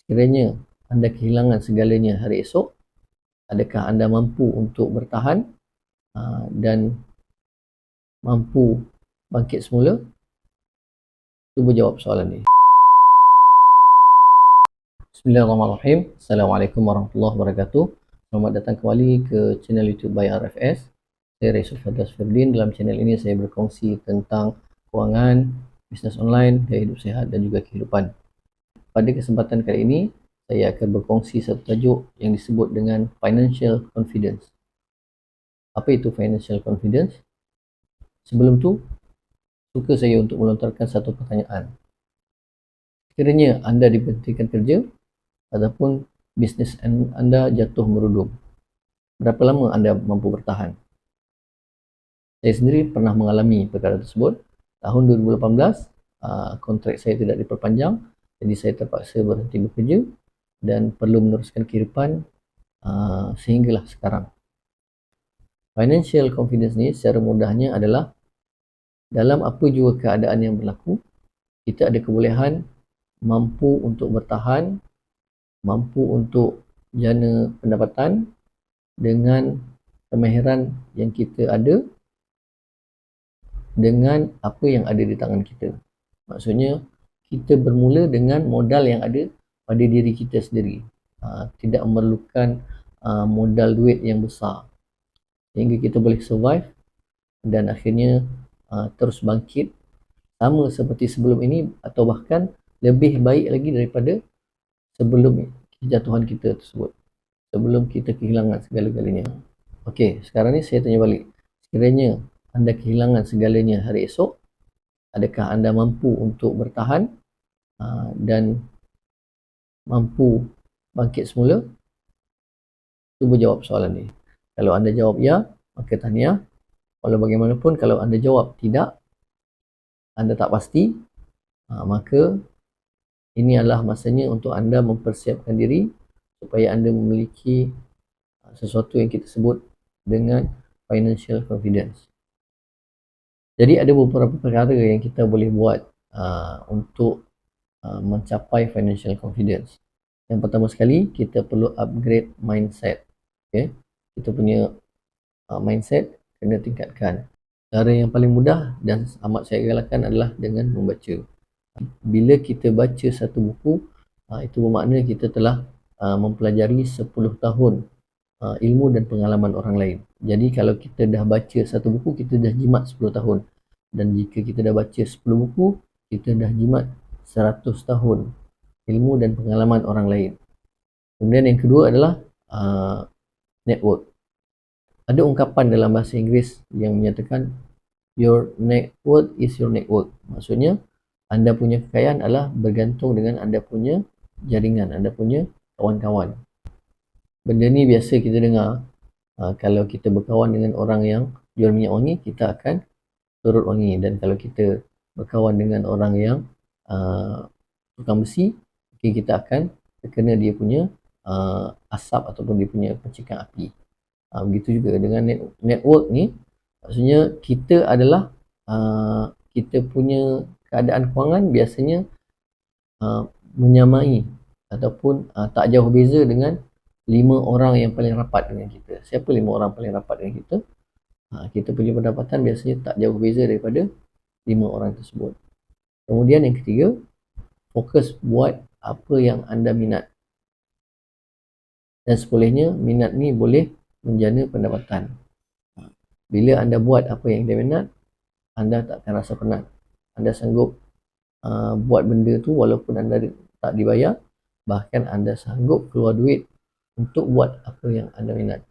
Sekiranya anda kehilangan segalanya hari esok, adakah anda mampu untuk bertahan dan mampu bangkit semula? Cuba jawab soalan ni. Bismillahirrahmanirrahim. Assalamualaikum warahmatullahi wabarakatuh. Selamat datang kembali ke channel YouTube by RFS. Saya Raisul Firdaus Firdin. Dalam channel ini saya berkongsi tentang kewangan, bisnes online, gaya hidup sihat dan juga kehidupan. Pada kesempatan kali ini, saya akan berkongsi satu tajuk yang disebut dengan financial confidence. Apa itu financial confidence? Sebelum tu, suka saya untuk melontarkan satu pertanyaan. Sekiranya anda diberhentikan kerja ataupun bisnes anda jatuh merudum, berapa lama anda mampu bertahan? Saya sendiri pernah mengalami perkara tersebut. Tahun 2018, kontrak saya tidak diperpanjang, jadi saya terpaksa berhenti bekerja dan perlu meneruskan kehidupan sehinggalah sekarang. Financial confidence ni secara mudahnya adalah dalam apa jua keadaan yang berlaku, kita ada kebolehan mampu untuk bertahan, mampu untuk jana pendapatan dengan kemahiran yang kita ada dengan apa yang ada di tangan kita. Maksudnya, kita bermula dengan modal yang ada pada diri kita sendiri. Tidak memerlukan modal duit yang besar. Sehingga kita boleh survive dan akhirnya terus bangkit sama seperti sebelum ini atau bahkan lebih baik lagi daripada sebelum kejatuhan kita tersebut. Sebelum kita kehilangan segala-galanya. Okey, sekarang ni saya tanya balik. Sekiranya anda kehilangan segalanya hari esok, adakah anda mampu untuk bertahan dan mampu bangkit semula? Cuba jawab soalan ni. Kalau anda jawab ya, maka tahniah. Walau bagaimanapun, kalau anda jawab tidak, anda tak pasti, maka ini adalah masanya untuk anda mempersiapkan diri supaya anda memiliki sesuatu yang kita sebut dengan financial confidence. Jadi ada beberapa perkara yang kita boleh buat untuk mencapai financial confidence. Yang pertama sekali, kita perlu upgrade mindset. Okay? Kita punya mindset kena tingkatkan. Cara yang paling mudah dan amat saya galakkan adalah dengan membaca. Bila kita baca satu buku, itu bermakna kita telah mempelajari 10 tahun ilmu dan pengalaman orang lain. Jadi kalau kita dah baca satu buku, kita dah jimat 10 tahun. Dan jika kita dah baca 10 buku, kita dah jimat 100 tahun ilmu dan pengalaman orang lain. Kemudian yang kedua adalah network. Ada ungkapan dalam bahasa Inggeris yang menyatakan your network is your network. Maksudnya anda punya kekayaan adalah bergantung dengan anda punya jaringan, anda punya kawan-kawan. Benda ni biasa kita dengar. Kalau kita berkawan dengan orang yang jual minyak wangi, kita akan turut wangi. Dan kalau kita berkawan dengan orang yang tukang besi, kita akan terkena dia punya asap ataupun dia punya percikan api. Begitu juga dengan network ni. Maksudnya kita adalah kita punya keadaan kewangan biasanya menyamai ataupun tak jauh beza dengan 5 orang yang paling rapat dengan kita. Siapa 5 orang paling rapat dengan kita? Kita punya pendapatan biasanya tak jauh beza daripada 5 orang tersebut. Kemudian yang ketiga, fokus buat apa yang anda minat. Dan sepolehnya, minat ni boleh menjana pendapatan. Bila anda buat apa yang anda minat, anda tak akan rasa penat. Anda sanggup buat benda tu walaupun anda tak dibayar. Bahkan anda sanggup keluar duit untuk buat apa yang anda minat.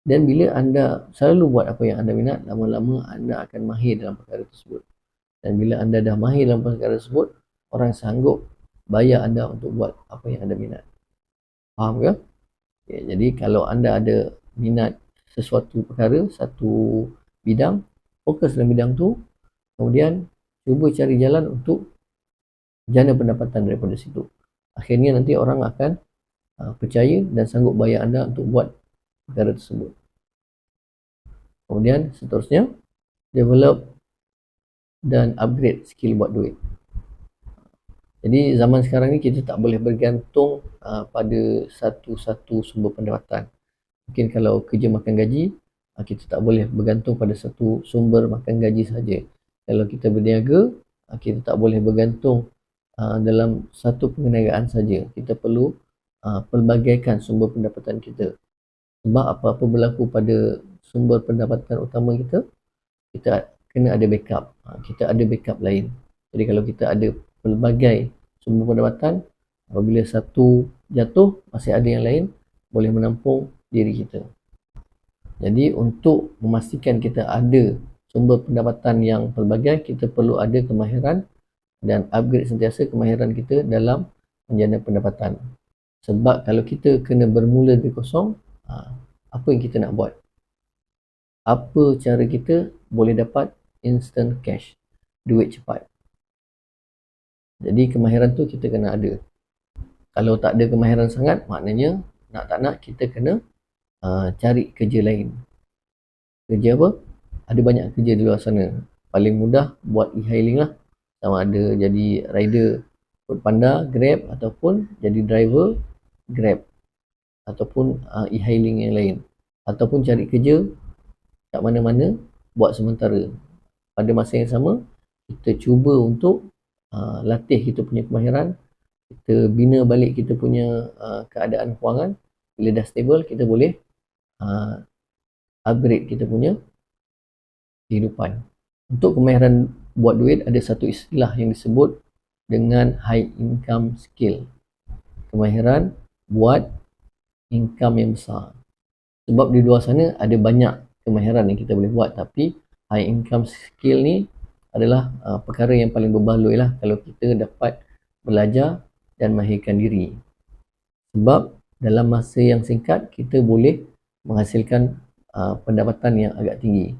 Dan bila anda selalu buat apa yang anda minat, lama-lama anda akan mahir dalam perkara tersebut. Dan bila anda dah mahir dalam perkara tersebut, orang sanggup bayar anda untuk buat apa yang anda minat. Faham ke? Okay, jadi kalau anda ada minat sesuatu perkara, satu bidang, fokus dalam bidang tu, kemudian cuba cari jalan untuk jana pendapatan daripada situ. Akhirnya nanti orang akan percaya dan sanggup bayar anda untuk buat perkara tersebut. Kemudian seterusnya, develop dan upgrade skill buat duit. Jadi zaman sekarang ni kita tak boleh bergantung pada satu-satu sumber pendapatan. Mungkin kalau kerja makan gaji, kita tak boleh bergantung pada satu sumber makan gaji saja. Kalau kita berniaga, kita tak boleh bergantung dalam satu perniagaan saja. Kita perlu pelbagaikan sumber pendapatan kita. Sebab apa-apa berlaku pada sumber pendapatan utama kita, kita kena ada backup. Kita ada backup lain. Jadi kalau kita ada pelbagai sumber pendapatan, apabila satu jatuh, masih ada yang lain boleh menampung diri kita. Jadi untuk memastikan kita ada sumber pendapatan yang pelbagai, kita perlu ada kemahiran dan upgrade sentiasa kemahiran kita dalam menjana pendapatan. Sebab kalau kita kena bermula dari kosong, apa yang kita nak buat? Apa cara kita boleh dapat instant cash, duit cepat? Jadi kemahiran tu kita kena ada. Kalau tak ada kemahiran sangat, maknanya nak tak nak kita kena cari kerja lain. Kerja apa? Ada banyak kerja di luar sana. Paling mudah buat e-hailing lah. Sama ada jadi rider Foodpanda, Grab, ataupun jadi driver Grab, ataupun e-hailing yang lain, ataupun cari kerja kat mana-mana buat sementara. Pada masa yang sama, kita cuba untuk latih kita punya kemahiran, kita bina balik kita punya keadaan kewangan. Bila dah stable, kita boleh upgrade kita punya kehidupan. Untuk kemahiran buat duit, ada satu istilah yang disebut dengan high income skill. Kemahiran buat income yang besar. Sebab di luar sana ada banyak kemahiran yang kita boleh buat, tapi high income skill ni adalah perkara yang paling berbaloi lah kalau kita dapat belajar dan mahirkan diri. Sebab dalam masa yang singkat kita boleh menghasilkan pendapatan yang agak tinggi.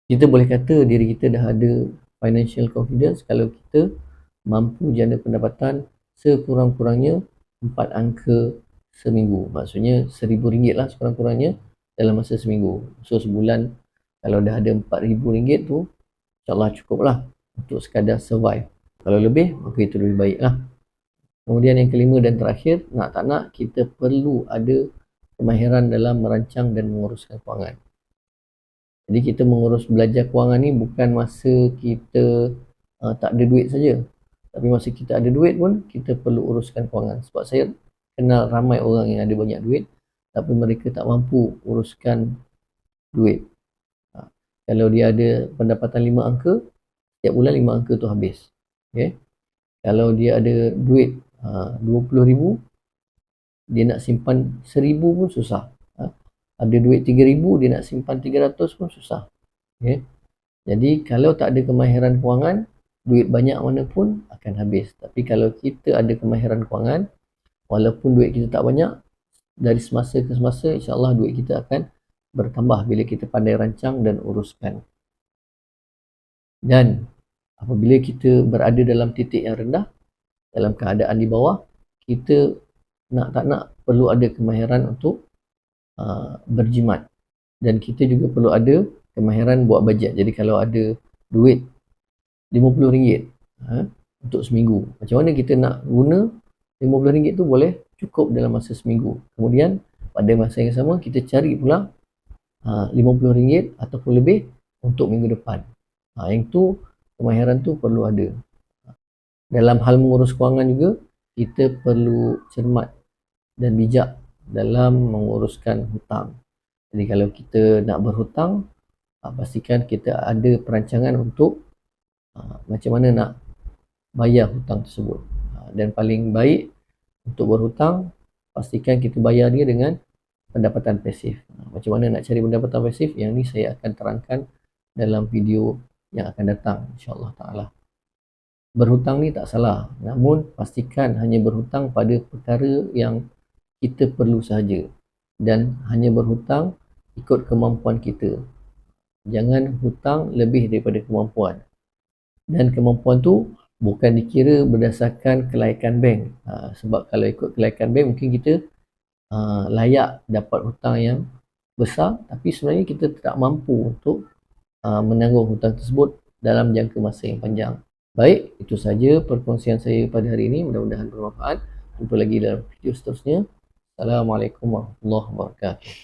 Kita boleh kata diri kita dah ada financial confidence kalau kita mampu jana pendapatan sekurang-kurangnya 4 angka seminggu. Maksudnya RM1,000 lah sekurang-kurangnya dalam masa seminggu. So sebulan kalau dah ada RM4,000 tu, insyaAllah cukup lah untuk sekadar survive. Kalau lebih, maka itu lebih baik lah. Kemudian yang kelima dan terakhir, nak tak nak kita perlu ada kemahiran dalam merancang dan menguruskan kewangan. Jadi kita mengurus belajar kewangan ni bukan masa kita tak ada duit saja. Tapi masa kita ada duit pun, kita perlu uruskan kewangan. Sebab saya kenal ramai orang yang ada banyak duit, tapi mereka tak mampu uruskan duit. Kalau dia ada pendapatan 5 angka, setiap bulan 5 angka tu habis. Okay? Kalau dia ada duit RM20,000, dia nak simpan RM1,000 pun susah. Ada duit RM3,000, dia nak simpan RM300 pun susah. Okay? Jadi kalau tak ada kemahiran kewangan, duit banyak mana pun akan habis. Tapi kalau kita ada kemahiran kewangan, walaupun duit kita tak banyak, dari semasa ke semasa, insyaAllah duit kita akan bertambah bila kita pandai rancang dan uruskan. Dan apabila kita berada dalam titik yang rendah, dalam keadaan di bawah, kita nak tak nak perlu ada kemahiran untuk berjimat. Dan kita juga perlu ada kemahiran buat bajet. Jadi kalau ada duit RM50 untuk seminggu, macam mana kita nak guna RM50 tu boleh cukup dalam masa seminggu. Kemudian pada masa yang sama kita cari pula RM50 ataupun lebih untuk minggu depan. Yang tu kemahiran tu perlu ada. Dalam hal mengurus kewangan juga, kita perlu cermat dan bijak dalam menguruskan hutang. Jadi kalau kita nak berhutang, pastikan kita ada perancangan untuk macam mana nak bayar hutang tersebut. Dan paling baik untuk berhutang, pastikan kita bayar dia dengan pendapatan pasif. Macam mana nak cari pendapatan pasif, yang ni saya akan terangkan dalam video yang akan datang, insyaAllah ta'ala. Berhutang ni tak salah, namun pastikan hanya berhutang pada perkara yang kita perlu sahaja, dan hanya berhutang ikut kemampuan kita. Jangan hutang lebih daripada kemampuan. Dan kemampuan tu bukan dikira berdasarkan kelaikan bank. Sebab kalau ikut kelaikan bank, mungkin kita layak dapat hutang yang besar, tapi sebenarnya kita tak mampu untuk menanggung hutang tersebut dalam jangka masa yang panjang. Baik, itu saja perkongsian saya pada hari ini. Mudah-mudahan bermanfaat. Jumpa lagi dalam video seterusnya. Assalamualaikum warahmatullahi wabarakatuh.